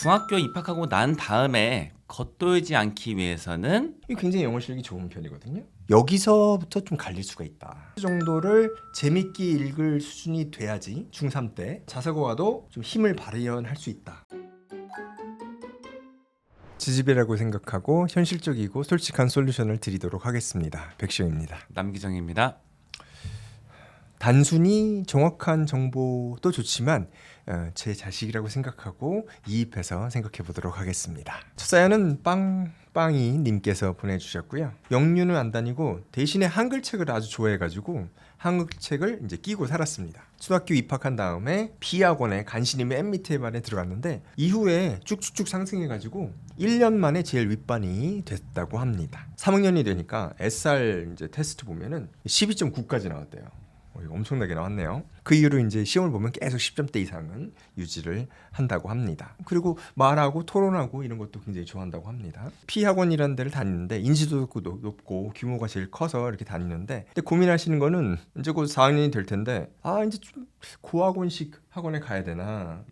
중학교 입학하고 난 다음에 겉돌지 않기 위해서는 이게 굉장히 영어 실력이 좋은 편이거든요. 여기서부터 좀 갈릴 수가 있다. 그 정도를 재밌게 읽을 수준이 돼야지 중3 때 자사고와도 좀 힘을 발휘할 수 있다. 지집이라고 생각하고 현실적이고 솔직한 솔루션을 드리도록 하겠습니다. 백시영입니다. 남기정입니다. 단순히 정확한 정보도 좋지만 제 자식이라고 생각하고 이입해서 생각해 보도록 하겠습니다. 첫 사연은 빵빵이 님께서 보내주셨고요. 영유는 안 다니고 대신에 한글책을 아주 좋아해가지고 한글책을 이제 끼고 살았습니다. 초등학교 입학한 다음에 B학원에 간신히 맨 밑에 반에 들어갔는데 이후에 쭉쭉쭉 상승해가지고 1년 만에 제일 윗반이 됐다고 합니다. 3학년이 되니까 SR 이제 테스트 보면은 12.9까지 나왔대요. 이거 엄청나게 나왔네요. 그 이후로 이제 시험을 보면 계속 10점대 이상은 유지를 한다고 합니다. 그리고 말하고 토론하고 이런 것도 굉장히 좋아한다고 합니다. P학원이라는 데를 다니는데 인지도도 높고 규모가 제일 커서 이렇게 다니는데 근데 고민하시는 거는 이제 곧 4학년이 될 텐데 이제 좀 고학원식 학원에 가야 되나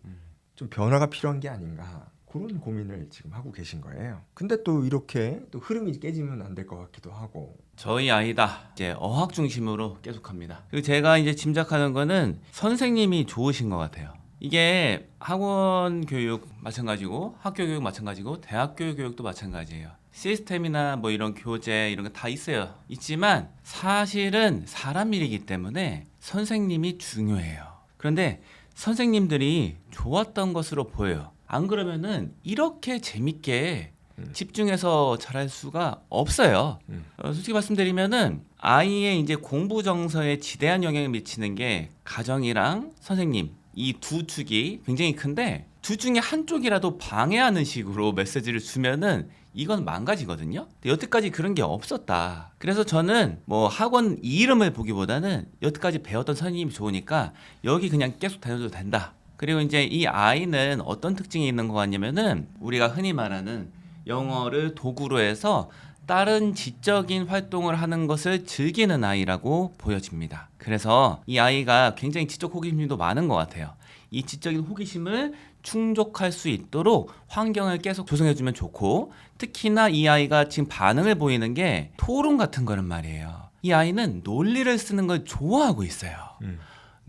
좀 변화가 필요한 게 아닌가 그런 고민을 지금 하고 계신 거예요. 근데 또 이렇게 또 흐름이 깨지면 안 될 것 같기도 하고 저희 아이다 이제 어학 중심으로 계속합니다. 그리고 제가 이제 짐작하는 거는 선생님이 좋으신 것 같아요. 이게 학원 교육 마찬가지고 학교 교육 마찬가지고 대학교 교육도 마찬가지예요. 시스템이나 뭐 이런 교재 이런 거 다 있어요. 있지만 사실은 사람 일이기 때문에 선생님이 중요해요. 그런데 선생님들이 좋았던 것으로 보여요. 안 그러면은 이렇게 재밌게 집중해서 잘할 수가 없어요. 솔직히 말씀드리면은 아이의 이제 공부 정서에 지대한 영향을 미치는 게 가정이랑 선생님 이 두 축이 굉장히 큰데 둘 중에 한쪽이라도 방해하는 식으로 메시지를 주면은 이건 망가지거든요. 근데 여태까지 그런 게 없었다. 그래서 저는 뭐 학원 이름을 보기보다는 여태까지 배웠던 선생님이 좋으니까 여기 그냥 계속 다녀도 된다. 그리고 이제 이 아이는 어떤 특징이 있는 것 같냐면은 우리가 흔히 말하는 영어를 도구로 해서 다른 지적인 활동을 하는 것을 즐기는 아이라고 보여집니다. 그래서 이 아이가 굉장히 지적 호기심도 많은 것 같아요. 이 지적인 호기심을 충족할 수 있도록 환경을 계속 조성해주면 좋고 특히나 이 아이가 지금 반응을 보이는 게 토론 같은 거란 말이에요. 이 아이는 논리를 쓰는 걸 좋아하고 있어요.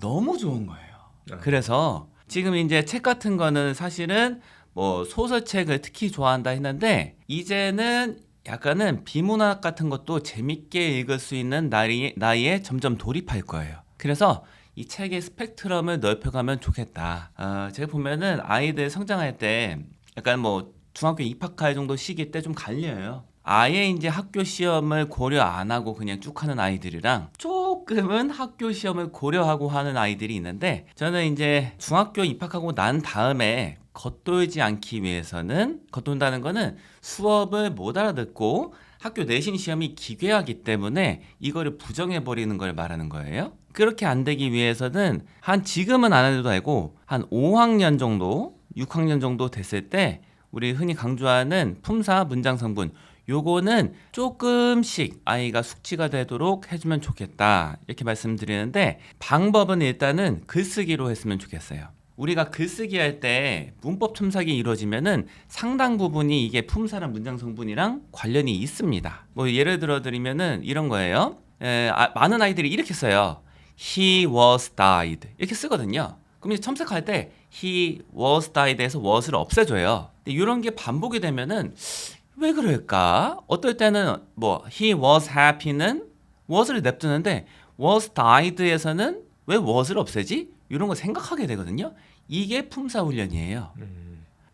너무 좋은 거예요. 그래서 지금 이제 책 같은 거는 사실은 뭐 소설책을 특히 좋아한다 했는데 이제는 약간은 비문학 같은 것도 재밌게 읽을 수 있는 나이에 점점 돌입할 거예요. 그래서 이 책의 스펙트럼을 넓혀가면 좋겠다. 제가 보면은 아이들 성장할 때 약간 뭐 중학교 입학할 정도 시기 때 좀 갈려요. 아예 이제 학교 시험을 고려 안 하고 그냥 쭉 하는 아이들이랑 조금은 학교 시험을 고려하고 하는 아이들이 있는데 저는 이제 중학교 입학하고 난 다음에 겉돌지 않기 위해서는 겉돈다는 거는 수업을 못 알아듣고 학교 내신 시험이 기괴하기 때문에 이거를 부정해버리는 걸 말하는 거예요. 그렇게 안 되기 위해서는 지금은 안 해도 되고 한 5학년 정도 6학년 정도 됐을 때 우리 흔히 강조하는 품사 문장 성분 요거는 조금씩 아이가 숙지가 되도록 해주면 좋겠다 이렇게 말씀드리는데 방법은 일단은 글쓰기로 했으면 좋겠어요. 우리가 글쓰기 할 때 문법 첨삭이 이루어지면은 상당 부분이 이게 품사랑 문장 성분이랑 관련이 있습니다. 뭐 예를 들어 드리면은 이런 거예요. 많은 아이들이 이렇게 써요. He was died 이렇게 쓰거든요. 그럼 이제 첨삭할 때 he was died에서 was를 없애줘요. 근데 이런 게 반복이 되면은 왜 그럴까? 어떨 때는 뭐 he was happy는 was를 냅두는데 was died에서는 왜 was를 없애지? 이런 거 생각하게 되거든요. 이게 품사 훈련이에요.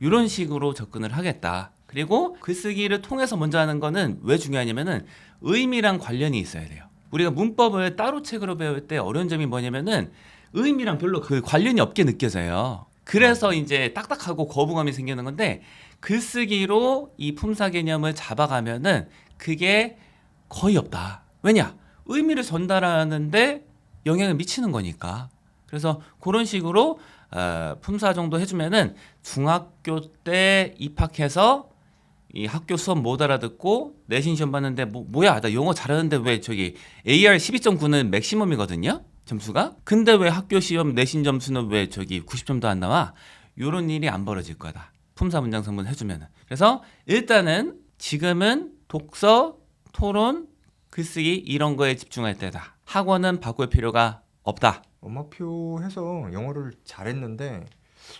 이런 식으로 접근을 하겠다. 그리고 글쓰기를 통해서 먼저 하는 거는 왜 중요하냐면은 의미랑 관련이 있어야 돼요. 우리가 문법을 따로 책으로 배울 때 어려운 점이 뭐냐면은 의미랑 별로 그 관련이 없게 느껴져요. 그래서 이제 딱딱하고 거부감이 생기는 건데 글쓰기로 이 품사 개념을 잡아가면은 그게 거의 없다. 왜냐? 의미를 전달하는데 영향을 미치는 거니까. 그래서 그런 식으로 품사 정도 해주면은 중학교 때 입학해서 이 학교 수업 못 알아듣고 내신 시험 봤는데 뭐야 나 영어 잘하는데 왜 저기 AR 12.9는 맥시멈이거든요 점수가. 근데 왜 학교 시험 내신 점수는 왜 저기 90점도 안 나와? 요런 일이 안 벌어질 거다. 품사 문장 성분 해주면은. 그래서 일단은 지금은 독서, 토론, 글쓰기 이런 거에 집중할 때다. 학원은 바꿀 필요가 없다. 엄마표 해서 영어를 잘했는데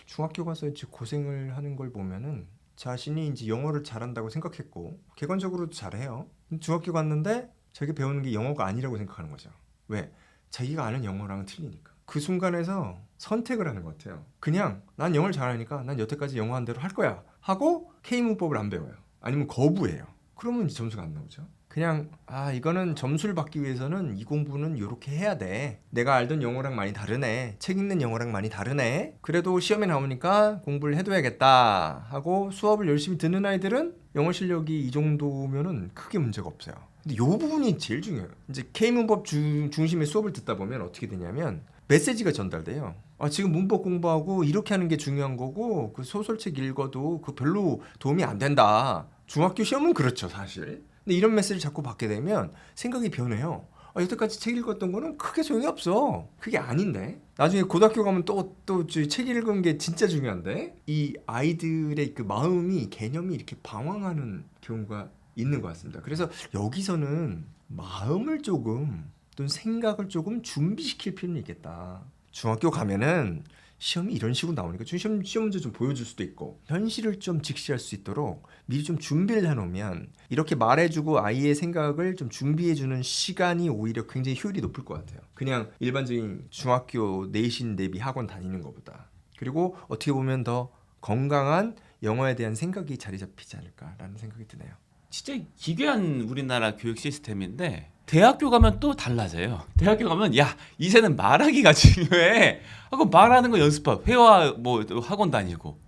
중학교 가서 이제 고생을 하는 걸 보면은 자신이 이제 영어를 잘한다고 생각했고 객관적으로도 잘해요. 근데 중학교 갔는데 자기 배우는 게 영어가 아니라고 생각하는 거죠. 왜? 자기가 아는 영어랑은 틀리니까. 그 순간에서 선택을 하는 것 같아요. 그냥 난 영어를 잘하니까 난 여태까지 영어 한 대로 할 거야 하고 K문법을 안 배워요. 아니면 거부해요. 그러면 이제 점수가 안 나오죠. 그냥 이거는 점수를 받기 위해서는 이 공부는 이렇게 해야 돼. 내가 알던 영어랑 많이 다르네. 책 읽는 영어랑 많이 다르네. 그래도 시험에 나오니까 공부를 해둬야겠다 하고 수업을 열심히 듣는 아이들은 영어 실력이 이 정도면은 크게 문제가 없어요. 근데 이 부분이 제일 중요해요. 이제 K문법 중심의 수업을 듣다 보면 어떻게 되냐면 메시지가 전달돼요. 지금 문법 공부하고 이렇게 하는 게 중요한 거고 그 소설책 읽어도 그 별로 도움이 안 된다. 중학교 시험은 그렇죠, 사실. 근데 이런 메시지를 자꾸 받게 되면 생각이 변해요. 여태까지 책 읽었던 거는 크게 소용이 없어. 그게 아닌데. 나중에 고등학교 가면 또 책 읽은 게 진짜 중요한데. 이 아이들의 그 마음이 개념이 이렇게 방황하는 경우가 있는 것 같습니다. 그래서 여기서는 마음을 조금 또는 생각을 조금 준비시킬 필요는 있겠다. 중학교 가면은 시험이 이런 식으로 나오니까 시험 문제 좀 보여줄 수도 있고 현실을 좀 직시할 수 있도록 미리 좀 준비를 해놓으면 이렇게 말해주고 아이의 생각을 좀 준비해주는 시간이 오히려 굉장히 효율이 높을 것 같아요. 그냥 일반적인 중학교 내신 대비 학원 다니는 것보다. 그리고 어떻게 보면 더 건강한 영어에 대한 생각이 자리 잡히지 않을까라는 생각이 드네요. 진짜 기괴한 우리나라 교육 시스템인데 대학교 가면 또 달라져요. 대학교 가면 이제는 말하기가 중요해 하고 말하는 거 연습하고 회화 뭐 학원 다니고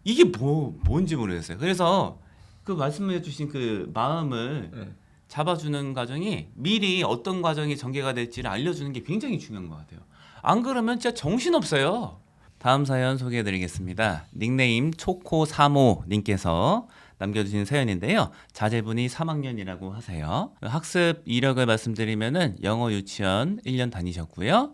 이게 뭔지 모르겠어요. 그래서 그 말씀해 주신 그 마음을 잡아주는 과정이 미리 어떤 과정이 전개가 될지를 알려주는 게 굉장히 중요한 것 같아요. 안 그러면 진짜 정신없어요. 다음 사연 소개해드리겠습니다. 닉네임 초코35님께서 남겨주신 사연인데요. 자제분이 3학년이라고 하세요. 학습 이력을 말씀드리면은 영어 유치원 1년 다니셨고요.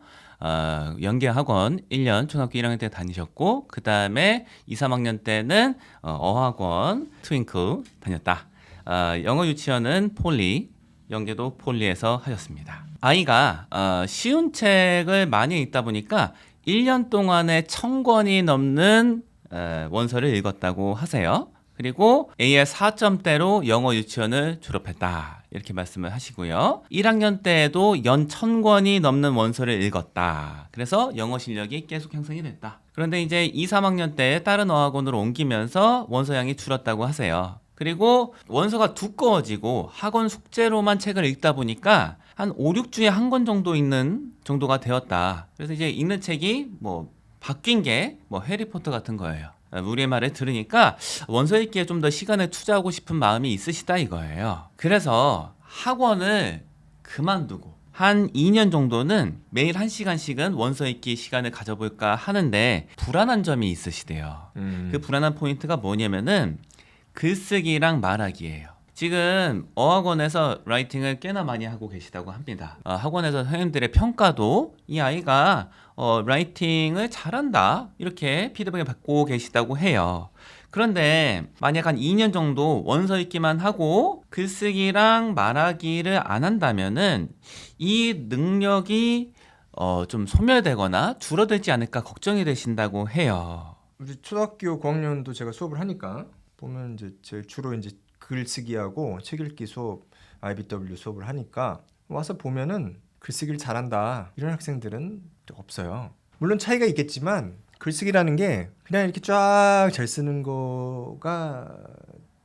연계학원 1년 초등학교 1학년 때 다니셨고 그 다음에 2, 3학년 때는 어학원 트윙클 다녔다. 영어 유치원은 폴리, 연계도 폴리에서 하셨습니다. 아이가 쉬운 책을 많이 읽다 보니까 1년 동안에 1000권이 넘는 원서를 읽었다고 하세요. 그리고 AS 4점대로 영어 유치원을 졸업했다. 이렇게 말씀을 하시고요. 1학년 때에도 연 1000권이 넘는 원서를 읽었다. 그래서 영어 실력이 계속 향상이 됐다. 그런데 이제 2, 3학년 때 다른 어학원으로 옮기면서 원서량이 줄었다고 하세요. 그리고 원서가 두꺼워지고 학원 숙제로만 책을 읽다 보니까 한 5, 6주에 한 권 정도 읽는 정도가 되었다. 그래서 이제 읽는 책이 바뀐 게 해리포터 같은 거예요. 우리의 말을 들으니까 원서 읽기에 좀 더 시간을 투자하고 싶은 마음이 있으시다 이거예요. 그래서 학원을 그만두고 한 2년 정도는 매일 1시간씩은 원서 읽기 시간을 가져볼까 하는데 불안한 점이 있으시대요. 그 불안한 포인트가 뭐냐면은 글쓰기랑 말하기예요. 지금 어학원에서 라이팅을 꽤나 많이 하고 계시다고 합니다. 학원에서 선생님들의 평가도 이 아이가 라이팅을 잘한다 이렇게 피드백을 받고 계시다고 해요. 그런데 만약 한 2년 정도 원서 읽기만 하고 글쓰기랑 말하기를 안 한다면은 이 능력이 좀 소멸되거나 줄어들지 않을까 걱정이 되신다고 해요. 우리 초등학교 고학년도 제가 수업을 하니까 보면 이제 제일 주로 이제 글쓰기하고 책 읽기 수업, IBW 수업을 하니까 와서 보면은 글쓰기를 잘한다 이런 학생들은 없어요. 물론 차이가 있겠지만 글쓰기라는 게 그냥 이렇게 쫙 잘 쓰는 거가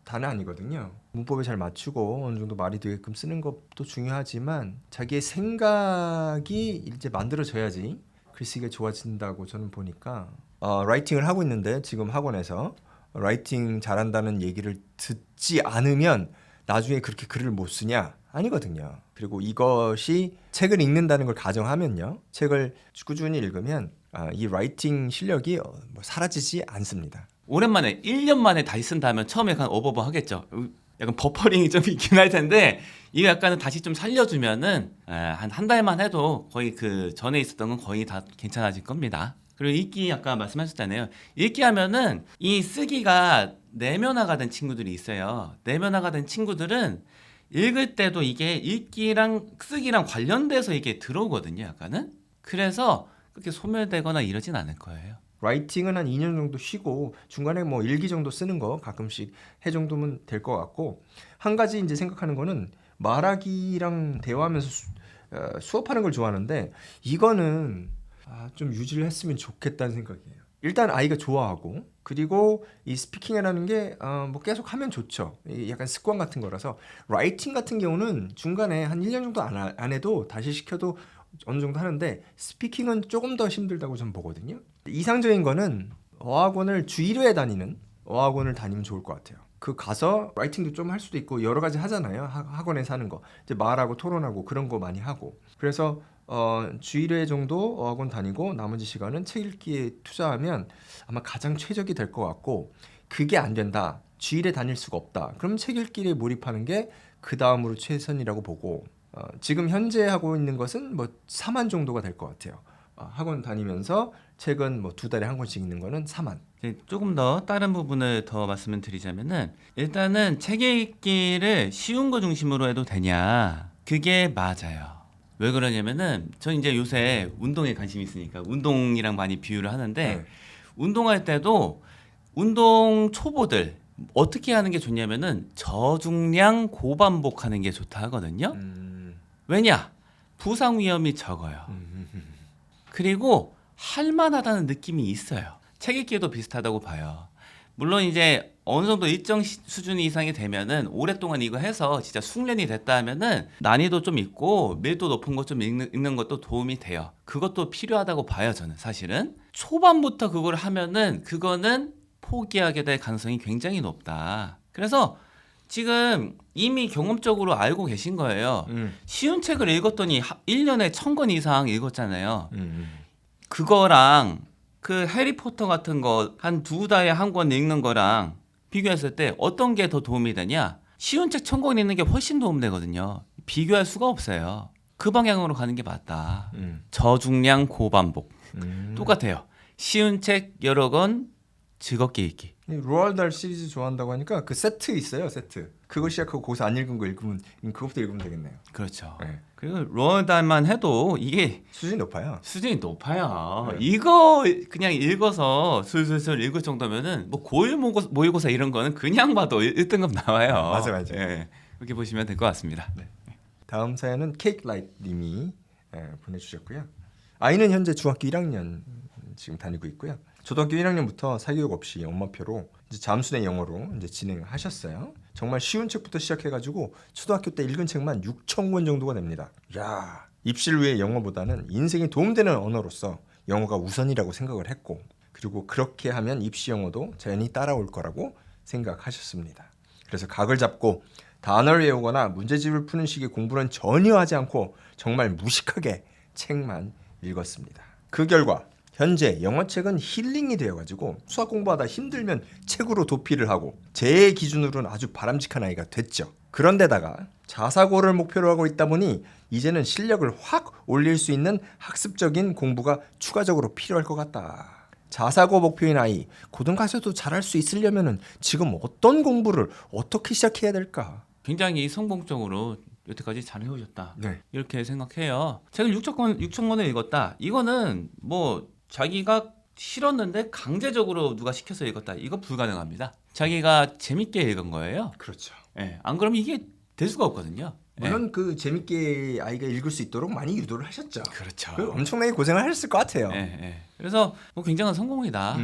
다는 아니거든요. 문법에 잘 맞추고 어느 정도 말이 되게끔 쓰는 것도 중요하지만 자기의 생각이 이제 만들어져야지 글쓰기가 좋아진다고 저는 보니까 라이팅을 하고 있는데 지금 학원에서 라이팅 잘한다는 얘기를 듣지 않으면 나중에 그렇게 글을 못 쓰냐? 아니거든요. 그리고 이것이 책을 읽는다는 걸 가정하면요. 책을 꾸준히 읽으면 이 라이팅 실력이 사라지지 않습니다. 오랜만에 1년 만에 다시 쓴다면 처음에 약간 어버버 하겠죠. 약간 버퍼링이 좀 있긴 할 텐데 이거 약간은 다시 좀 살려주면은 한 달만 해도 거의 그 전에 있었던 건 거의 다 괜찮아질 겁니다. 그리고 읽기 아까 말씀하셨잖아요. 읽기 하면은 이 쓰기가 내면화가 된 친구들이 있어요. 내면화가 된 친구들은 읽을 때도 이게 읽기랑 쓰기랑 관련돼서 이게 들어오거든요. 약간은. 그래서 그렇게 소멸되거나 이러진 않을 거예요. 라이팅은 한 2년 정도 쉬고 중간에 뭐 일기 정도 쓰는 거 가끔씩 해 정도면 될 것 같고, 한 가지 이제 생각하는 거는 말하기랑 대화하면서 수업하는 걸 좋아하는데 이거는 좀 유지를 했으면 좋겠다는 생각이에요. 일단 아이가 좋아하고, 그리고 이 스피킹이라는 게 뭐 계속 하면 좋죠. 이게 약간 습관 같은 거라서. 라이팅 같은 경우는 중간에 한 1년 정도 안 해도 다시 시켜도 어느 정도 하는데, 스피킹은 조금 더 힘들다고 저는 보거든요. 이상적인 거는 어학원을 주 1회 다니는 어학원을 다니면 좋을 것 같아요. 그 가서 라이팅도 좀 할 수도 있고 여러 가지 하잖아요. 학원에서 하는 거 이제 말하고 토론하고 그런 거 많이 하고. 그래서 주 1회 정도 어학원 다니고 나머지 시간은 책 읽기에 투자하면 아마 가장 최적이 될 것 같고, 그게 안 된다, 주 1회 다닐 수가 없다, 그럼 책 읽기에 몰입하는 게 그 다음으로 최선이라고 보고, 지금 현재 하고 있는 것은 뭐 4만 정도가 될 것 같아요. 학원 다니면서 책은 뭐 2달에 한 권씩 읽는 거는 4만. 이제 조금 더 다른 부분을 더 말씀을 드리자면은, 일단은 책 읽기를 쉬운 거 중심으로 해도 되냐? 그게 맞아요. 왜 그러냐면은 저 이제 요새 운동에 관심이 있으니까 운동이랑 많이 비유를 하는데, 운동할 때도 운동 초보들 어떻게 하는 게 좋냐면은 저중량 고반복하는 게 좋다 하거든요. 왜냐? 부상 위험이 적어요. 그리고 할만하다는 느낌이 있어요. 책 읽기도 비슷하다고 봐요. 물론 이제 어느 정도 일정 수준 이상이 되면은 오랫동안 이거 해서 진짜 숙련이 됐다 하면은 난이도 좀 있고 밀도 높은 것 좀 읽는 것도 도움이 돼요. 그것도 필요하다고 봐요, 저는 사실은. 초반부터 그걸 하면은 그거는 포기하게 될 가능성이 굉장히 높다. 그래서 지금 이미 경험적으로 알고 계신 거예요. 쉬운 책을 읽었더니 1년에 1000권 이상 읽었잖아요. 그거랑 그 해리포터 같은 거 한 2달에 한 권 읽는 거랑 비교했을 때 어떤 게 더 도움이 되냐? 쉬운 책 1000권 읽는 게 훨씬 도움되거든요. 비교할 수가 없어요. 그 방향으로 가는 게 맞다. 저중량 고반복. 똑같아요. 쉬운 책 여러 권 즐겁게 읽기. 로ald 다hl 시리즈 좋아한다고 하니까 그 세트 있어요. 세트 그거 시작하고 거기서 안 읽은 거 읽으면 그것부터 읽으면 되겠네요. 그렇죠. 네. 그리고 로ald 다hl만 해도 이게 수준이 높아요. 수준이 높아요. 네. 이거 그냥 읽어서 슬슬슬 읽을 정도면은 뭐 고1 모의고사 이런 거는 그냥 봐도 1등급 나와요. 맞아요. 예, 이렇게 보시면 될 것 같습니다. 네. 다음 사연은 케이크 라이트 님이 보내주셨고요. 아이는 현재 중학교 1학년 지금 다니고 있고요. 초등학교 1학년부터 사교육 없이 엄마표로 이제 잠수내 영어로 이제 진행하셨어요. 정말 쉬운 책부터 시작해가지고 초등학교 때 읽은 책만 6,000권 정도가 됩니다. 야, 입시를 위해 영어보다는 인생에 도움되는 언어로서 영어가 우선이라고 생각을 했고, 그리고 그렇게 하면 입시 영어도 자연히 따라올 거라고 생각하셨습니다. 그래서 각을 잡고 단어를 외우거나 문제집을 푸는 식의 공부는 전혀 하지 않고 정말 무식하게 책만 읽었습니다. 그 결과 현재 영어책은 힐링이 되어가지고 수학 공부하다 힘들면 책으로 도피를 하고 제 기준으로는 아주 바람직한 아이가 됐죠. 그런데다가 자사고를 목표로 하고 있다 보니 이제는 실력을 확 올릴 수 있는 학습적인 공부가 추가적으로 필요할 것 같다. 자사고 목표인 아이, 고등학교에서도 잘할 수 있으려면 지금 어떤 공부를 어떻게 시작해야 될까? 굉장히 성공적으로 여태까지 잘 해오셨다. 네. 이렇게 생각해요. 책을 6,000권을 읽었다. 이거는 뭐 자기가 싫었는데 강제적으로 누가 시켜서 읽었다. 이거 불가능합니다. 자기가 재밌게 읽은 거예요. 그렇죠. 예, 안 그러면 이게 될 수가 없거든요. 물론 그 재밌게 아이가 읽을 수 있도록 많이 유도를 하셨죠. 그렇죠. 그 엄청나게 고생을 하셨을 것 같아요. 그래서 뭐 굉장한 성공이다.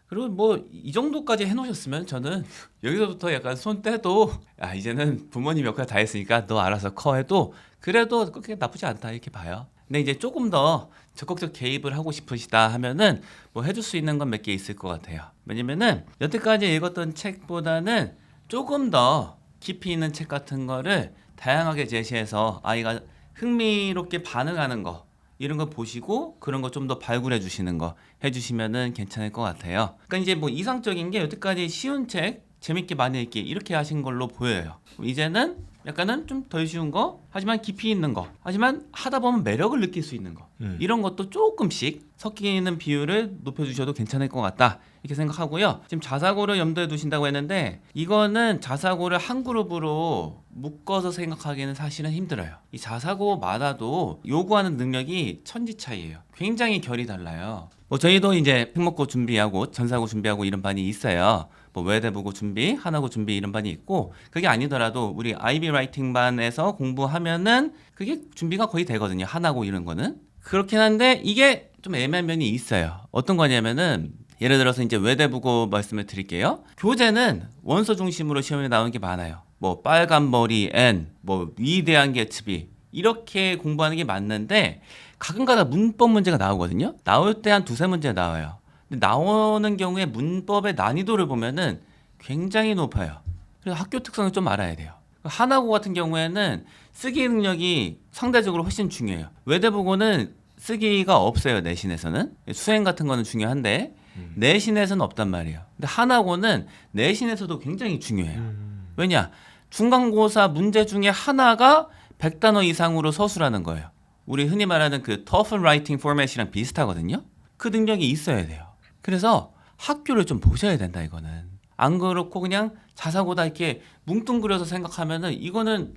그리고 뭐 이 정도까지 해놓으셨으면 저는 여기서부터 약간 손 떼도 이제는 부모님 역할 다 했으니까 너 알아서 커 해도 그래도 그렇게 나쁘지 않다 이렇게 봐요. 근데 이제 조금 더 적극적 개입을 하고 싶으시다 하면은 뭐 해줄 수 있는 건 몇 개 있을 것 같아요. 왜냐면은 여태까지 읽었던 책보다는 조금 더 깊이 있는 책 같은 거를 다양하게 제시해서 아이가 흥미롭게 반응하는 거 이런 거 보시고 그런 거 좀 더 발굴해 주시는 거 해주시면은 괜찮을 것 같아요. 그러니까 이제 뭐 이상적인 게 여태까지 쉬운 책 재밌게 많이 읽기 이렇게 하신 걸로 보여요. 이제는 약간은 좀 덜 쉬운 거, 하지만 깊이 있는 거, 하지만 하다 보면 매력을 느낄 수 있는 거, 이런 것도 조금씩 섞이는 비율을 높여주셔도 괜찮을 것 같다 이렇게 생각하고요. 지금 자사고를 염두에 두신다고 했는데 이거는 자사고를 한 그룹으로 묶어서 생각하기는 사실은 힘들어요. 이 자사고마다도 요구하는 능력이 천지 차이예요. 굉장히 결이 달라요. 뭐 저희도 이제 특목고 준비하고 전사고 준비하고 이런 반이 있어요. 뭐 외대보고 준비, 하나고 준비 이런 반이 있고, 그게 아니더라도 우리 IB 라이팅 반에서 공부하면은 그게 준비가 거의 되거든요. 하나고 이런 거는. 그렇긴 한데 이게 좀 애매한 면이 있어요. 어떤 거냐면은 예를 들어서 이제 외대보고 말씀을 드릴게요. 교재는 원서 중심으로 시험에 나오는 게 많아요. 뭐 빨간 머리 N, 뭐 위대한 개츠비 이렇게 공부하는 게 맞는데 가끔가다 문법 문제가 나오거든요. 나올 때 한 두세 문제 나와요. 근데 나오는 경우에 문법의 난이도를 보면은 굉장히 높아요. 그래서 학교 특성을 좀 알아야 돼요. 하나고 같은 경우에는 쓰기 능력이 상대적으로 훨씬 중요해요. 외대보고는 쓰기가 없어요. 내신에서는. 수행 같은 거는 중요한데 내신에서는 없단 말이에요. 근데 하나고는 내신에서도 굉장히 중요해요. 왜냐? 중간고사 문제 중에 하나가 100단어 이상으로 서술하는 거예요. 우리 흔히 말하는 그 TOEFL 라이팅 포맷이랑 비슷하거든요. 그 능력이 있어야 돼요. 그래서 학교를 좀 보셔야 된다 이거는. 안 그렇고 그냥 자사고다 이렇게 뭉뚱그려서 생각하면은 이거는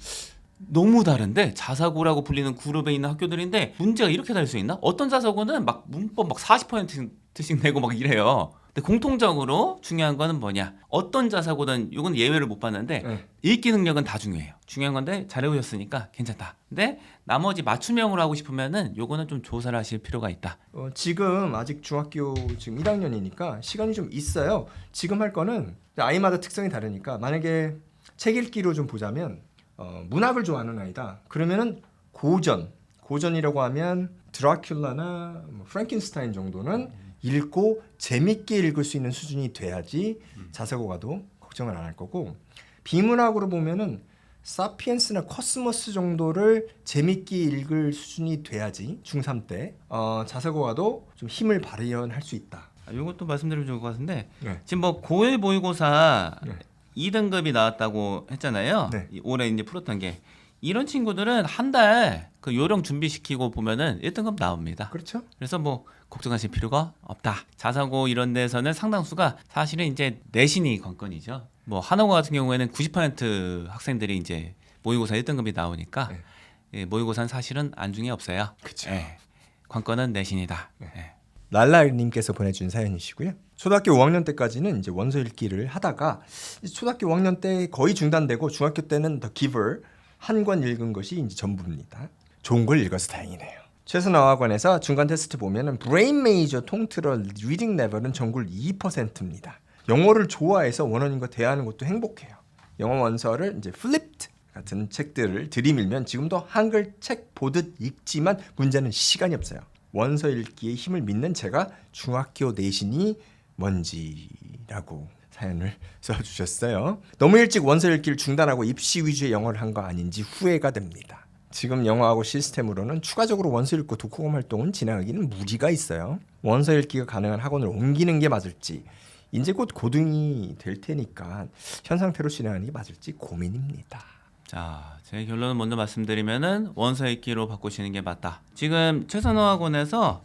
너무 다른데, 자사고라고 불리는 그룹에 있는 학교들인데 문제가 이렇게 다를 수 있나? 어떤 자사고는 막 문법 막 40%씩 내고 막 이래요. 근데 공통적으로 중요한 거는 뭐냐? 어떤 자사고든, 이건 예외를 못 봤는데 읽기 능력은 다 중요해요. 중요한 건데 잘해오셨으니까 괜찮다. 근데 나머지 맞춤형으로 하고 싶으면은 요거는 좀 조사를 하실 필요가 있다. 지금 아직 중학교 지금 1학년이니까 시간이 좀 있어요. 지금 할 거는 아이마다 특성이 다르니까, 만약에 책 읽기로 좀 보자면 문학을 좋아하는 아이다. 그러면은 고전이라고 하면 드라큘라나 뭐 프랑켄스타인 정도는 읽고 재밌게 읽을 수 있는 수준이 돼야지 자사고 가도 걱정을 안 할 거고, 비문학으로 보면은 사피엔스나 코스모스 정도를 재밌게 읽을 수준이 돼야지 중3 때 자사고 가도 좀 힘을 발휘할 수 있다. 이것도 말씀드리면 좋을 것 같은데 네. 지금 뭐 고1 모의고사 네. 2등급이 나왔다고 했잖아요. 네. 올해 이제 풀었던 게, 이런 친구들은 한 달 그 요령 준비시키고 보면은 1등급 나옵니다. 그렇죠? 그래서 뭐 걱정하실 필요가 없다. 자사고 이런 데서는 상당수가 사실은 이제 내신이 관건이죠. 뭐 하나고 같은 경우에는 90% 학생들이 이제 모의고사 1등급이 나오니까 네. 예, 모의고사는 사실은 안중에 없어요. 그쵸. 예, 관건은 내신이다. 네. 예. 랄라님께서 보내준 사연이시고요. 초등학교 5학년 때까지는 이제 원서 읽기를 하다가 초등학교 5학년 때 거의 중단되고 중학교 때는 더 기버 한 권 읽은 것이 이제 전부입니다. 좋은 걸 읽어서 다행이네요. 최선어학원에서 중간 테스트 보면은 브레인 메이저 통틀어 리딩 레벨은 전국 2%입니다. 영어를 좋아해서 원어민과 대화하는 것도 행복해요. 영어 원서를 이제 플립트 같은 책들을 들이밀면 지금도 한글 책 보듯 읽지만 문제는 시간이 없어요. 원서 읽기의 힘을 믿는 제가 중학교 내신이 뭔지라고 사연을 써주셨어요. 너무 일찍 원서 읽기를 중단하고 입시 위주의 영어를 한 거 아닌지 후회가 됩니다. 지금 영어하고 시스템으로는 추가적으로 원서 읽고 독후감 활동은 진행하기는 무리가 있어요. 원서 읽기가 가능한 학원을 옮기는 게 맞을지, 이제 곧 고등이 될 테니까 현 상태로 진행하는 게 맞을지 고민입니다. 자, 제 결론을 먼저 말씀드리면은 원서 읽기로 바꾸시는 게 맞다. 지금 최선호학원에서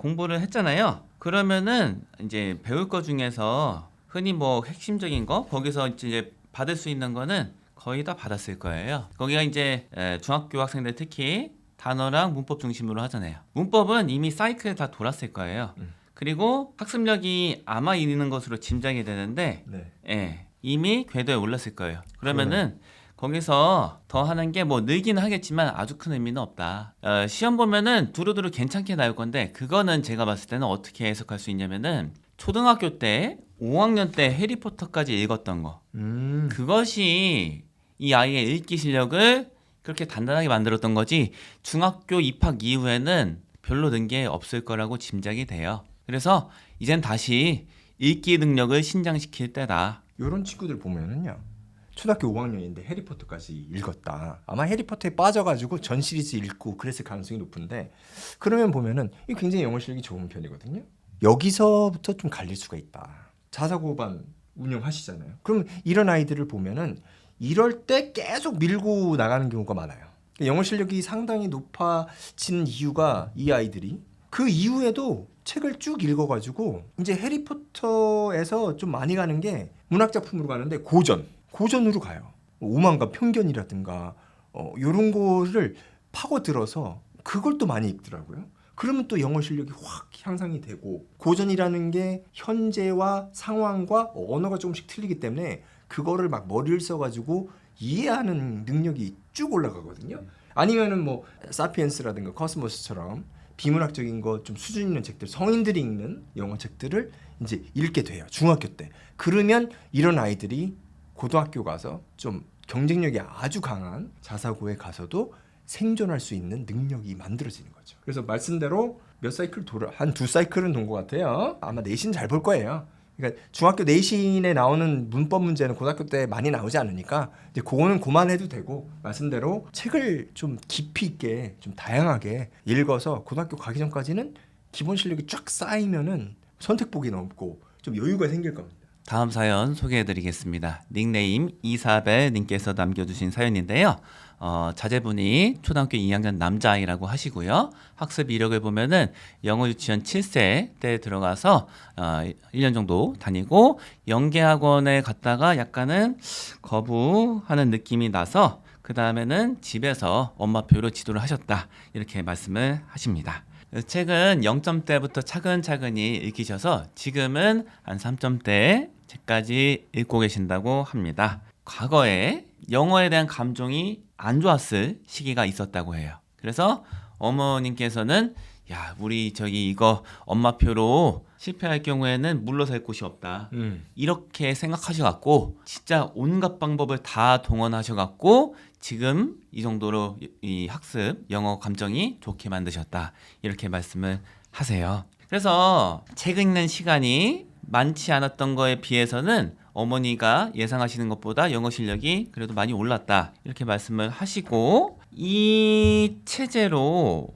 공부를 했잖아요. 그러면은 이제 배울 거 중에서 흔히 뭐 핵심적인 거, 거기서 이제 받을 수 있는 거는 거의 다 받았을 거예요. 거기가 이제 중학교 학생들 특히 단어랑 문법 중심으로 하잖아요. 문법은 이미 사이클에 다 돌았을 거예요. 그리고 학습력이 아마 있는 것으로 짐작이 되는데 네. 예, 이미 궤도에 올랐을 거예요. 그러면은 거기서 더 하는 게 뭐 늘기는 하겠지만 아주 큰 의미는 없다. 시험 보면은 두루두루 괜찮게 나올 건데, 그거는 제가 봤을 때는 어떻게 해석할 수 있냐면은 초등학교 때 5학년 때 해리포터까지 읽었던 거, 그것이 이 아이의 읽기 실력을 그렇게 단단하게 만들었던 거지, 중학교 입학 이후에는 별로 는 게 없을 거라고 짐작이 돼요. 그래서 이젠 다시 읽기 능력을 신장시킬 때다. 이런 친구들 보면은요, 초등학교 5학년인데 해리포터까지 읽었다. 아마 해리포터에 빠져가지고 전 시리즈 읽고 그랬을 가능성이 높은데, 그러면 보면은 이 굉장히 영어 실력이 좋은 편이거든요. 여기서부터 좀 갈릴 수가 있다. 자사고반 운영하시잖아요. 그럼 이런 아이들을 보면은 이럴 때 계속 밀고 나가는 경우가 많아요. 영어 실력이 상당히 높아진 이유가 이 아이들이 그 이후에도 책을 쭉 읽어가지고 이제 해리포터에서 좀 많이 가는 게 문학 작품으로 가는데 고전으로 가요. 오만과 편견이라든가 이런 거를 파고들어서 그걸 또 많이 읽더라고요. 그러면 또 영어 실력이 확 향상이 되고 고전이라는 게 현재와 상황과 언어가 조금씩 틀리기 때문에 그거를 막 머리를 써가지고 이해하는 능력이 쭉 올라가거든요. 아니면은 뭐 사피엔스라든가 코스모스처럼 비문학적인 거 좀 수준 있는 책들, 성인들이 읽는 영어 책들을 이제 읽게 돼요. 중학교 때. 그러면 이런 아이들이 고등학교 가서 좀 경쟁력이 아주 강한 자사고에 가서도 생존할 수 있는 능력이 만들어지는 거죠. 그래서 말씀대로 몇 사이클 한 2사이클은 돈 것 같아요. 아마 내신 잘 볼 거예요. 그러니까 중학교 내신에 나오는 문법 문제는 고등학교 때 많이 나오지 않으니까 이제 그거는 그만해도 되고 말씀대로 책을 좀 깊이 있게 좀 다양하게 읽어서 고등학교 가기 전까지는 기본 실력이 쫙 쌓이면은 선택폭이 넓고 좀 여유가 생길 겁니다. 다음 사연 소개해드리겠습니다. 닉네임 이사벨님께서 남겨주신 사연인데요. 자제분이 초등학교 2학년 남자아이라고 하시고요. 학습 이력을 보면은 영어 유치원 7세 때 들어가서 1년 정도 다니고 연계학원에 갔다가 약간은 거부하는 느낌이 나서 그 다음에는 집에서 엄마표로 지도를 하셨다. 이렇게 말씀을 하십니다. 책은 0점대부터 차근차근히 읽히셔서 지금은 한 3점대 책까지 읽고 계신다고 합니다. 과거에 영어에 대한 감정이 안 좋았을 시기가 있었다고 해요. 그래서 어머님께서는 야, 우리 이거 엄마표로 실패할 경우에는 물러설 곳이 없다. 이렇게 생각하셔갖고 진짜 온갖 방법을 다 동원하셔갖고 지금 이 정도로 이 학습 영어 감정이 좋게 만드셨다. 이렇게 말씀을 하세요. 그래서 책 읽는 시간이 많지 않았던 거에 비해서는 어머니가 예상하시는 것보다 영어 실력이 그래도 많이 올랐다. 이렇게 말씀을 하시고 이 체제로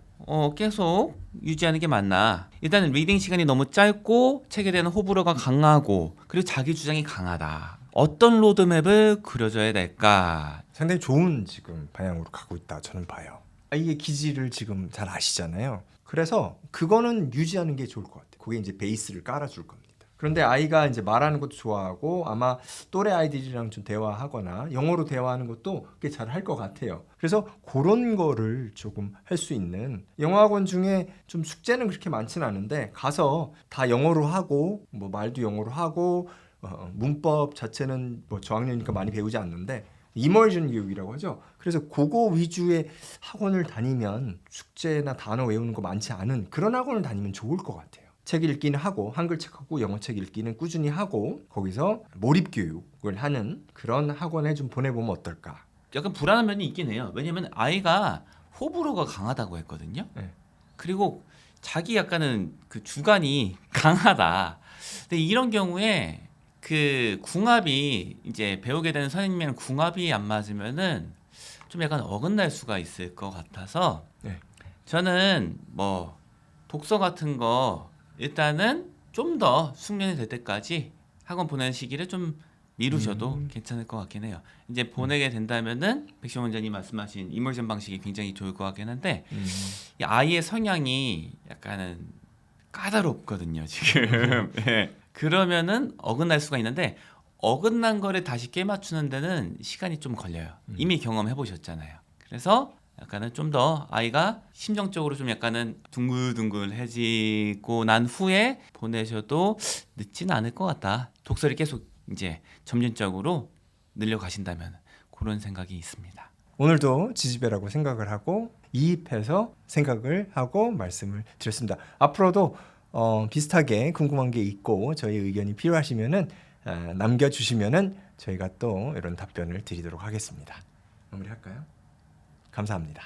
계속 유지하는 게 맞나? 일단 리딩 시간이 너무 짧고 책에 대한 호불호가 강하고 그리고 자기 주장이 강하다. 어떤 로드맵을 그려줘야 될까? 상당히 좋은 지금 방향으로 가고 있다 저는 봐요. 아이의 기질을 지금 잘 아시잖아요. 그래서 그거는 유지하는 게 좋을 것 같아요. 그게 이제 베이스를 깔아줄 겁니다. 그런데 아이가 이제 말하는 것도 좋아하고 아마 또래 아이들이랑 좀 대화하거나 영어로 대화하는 것도 꽤 잘 할 것 같아요. 그래서 그런 거를 조금 할 수 있는 영어학원 중에 좀 숙제는 그렇게 많지는 않은데 가서 다 영어로 하고 뭐 말도 영어로 하고 문법 자체는 뭐 저학년이니까 많이 배우지 않는데 이머전 교육이라고 하죠. 그래서 그거 위주의 학원을 다니면 숙제나 단어 외우는 거 많지 않은 그런 학원을 다니면 좋을 것 같아요. 책 읽기는 하고 한글책하고 영어책 읽기는 꾸준히 하고 거기서 몰입교육을 하는 그런 학원에 좀 보내보면 어떨까. 약간 불안한 면이 있긴 해요. 왜냐면 아이가 호불호가 강하다고 했거든요. 네. 그리고 자기 약간은 그 주관이 강하다. 근데 이런 경우에 그 궁합이 이제 배우게 되는 선생님이랑 궁합이 안 맞으면은 좀 약간 어긋날 수가 있을 것 같아서 네. 저는 뭐 독서 같은 거 일단은 좀 더 숙련이 될 때까지 학원 보내는 시기를 좀 미루셔도 괜찮을 것 같긴 해요. 이제 보내게 된다면은 백시원 원장님 말씀하신 이머전 방식이 굉장히 좋을 것 같긴 한데 이 아이의 성향이 약간은 까다롭거든요 지금. 네. 그러면은 어긋날 수가 있는데 어긋난 거를 다시 깨맞추는 데는 시간이 좀 걸려요. 이미 경험해 보셨잖아요. 그래서 약간은 좀 더 아이가 심정적으로 좀 약간은 둥글둥글해지고 난 후에 보내셔도 늦지는 않을 것 같다. 독서를 계속 이제 점진적으로 늘려가신다면 그런 생각이 있습니다. 오늘도 지지배라고 생각을 하고 이입해서 생각을 하고 말씀을 드렸습니다. 앞으로도 비슷하게 궁금한 게 있고 저희 의견이 필요하시면은 남겨주시면은 저희가 또 이런 답변을 드리도록 하겠습니다. 마무리할까요? 감사합니다.